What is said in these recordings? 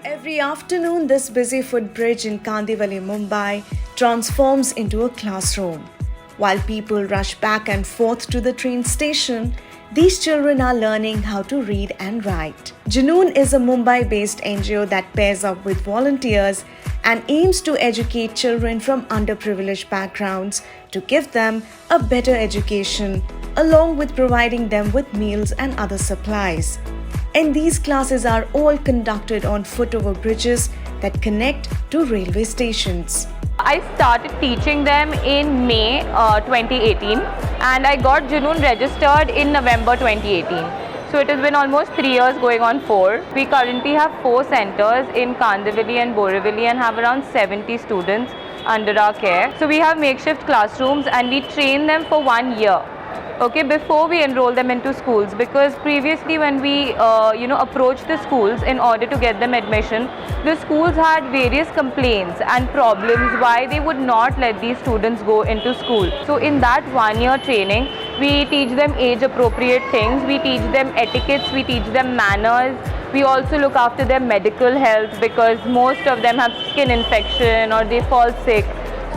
Every afternoon, this busy footbridge in Kandivali, Mumbai transforms into a classroom. While people rush back and forth to the train station, these children are learning how to read and write. Junoon is a Mumbai based NGO that pairs up with volunteers and aims to educate children from underprivileged backgrounds to give them a better education, along with providing them with meals and other supplies. And these classes are all conducted on foot-over bridges that connect to railway stations. I started teaching them in May 2018 and I got Junoon registered in November 2018. So it has been almost 3 years, going on 4. We currently have 4 centers in Kandivali and Borivali and have around 70 students under our care. So we have makeshift classrooms and we train them for 1 year. Okay, before we enroll them into schools, because previously when we approached the schools in order to get them admission, the schools had various complaints and problems why they would not let these students go into school. So in that 1 year training, we teach them age appropriate things, we teach them etiquettes, we teach them manners. We also look after their medical health because most of them have skin infection or they fall sick.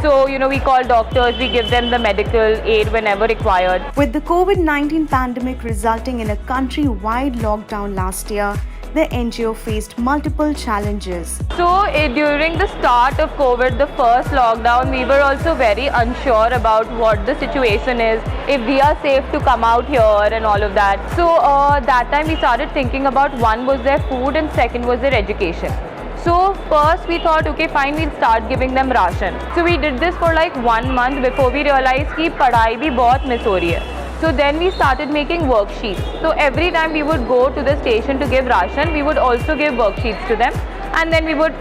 So, we call doctors, we give them the medical aid whenever required. With the COVID-19 pandemic resulting in a country-wide lockdown last year, the NGO faced multiple challenges. So, during the start of COVID, the first lockdown, we were also very unsure about what the situation is, if we are safe to come out here and all of that. So, that time we started thinking about, one was their food and second was their education. So first we thought, okay fine, we'll start giving them ration. So we did this for like 1 month before we realized कि पढ़ाई भी बहुत miss हो रही है. So then we started making worksheets. So every time we would go to the station to give ration, we would also give worksheets to them. And then we would,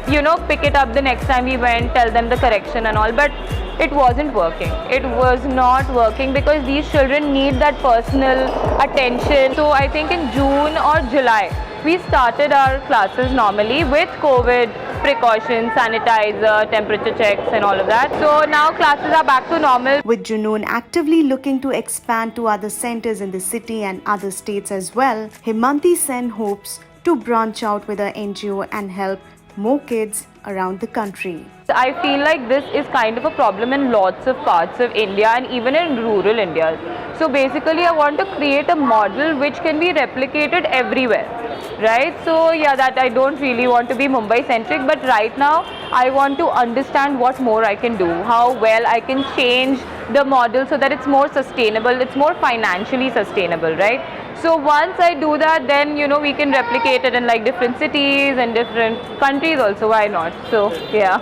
pick it up the next time we went, tell them the correction and all. But it wasn't working. It was not working because these children need that personal attention. So I think in June or July, we started our classes normally with COVID precautions, sanitizer, temperature checks and all of that. So now classes are back to normal. With Junoon actively looking to expand to other centers in the city and other states as well, Himanti Sen hopes to branch out with her NGO and help more kids around the country. I feel like this is kind of a problem in lots of parts of India and even in rural India. So basically I want to create a model which can be replicated everywhere, right? So that I don't really want to be Mumbai centric, but right now I want to understand what more I can do, how well I can change the model so that it's more sustainable, it's more financially sustainable, right? So once I do that, then we can replicate it in like different cities and different countries also, why not? So yeah.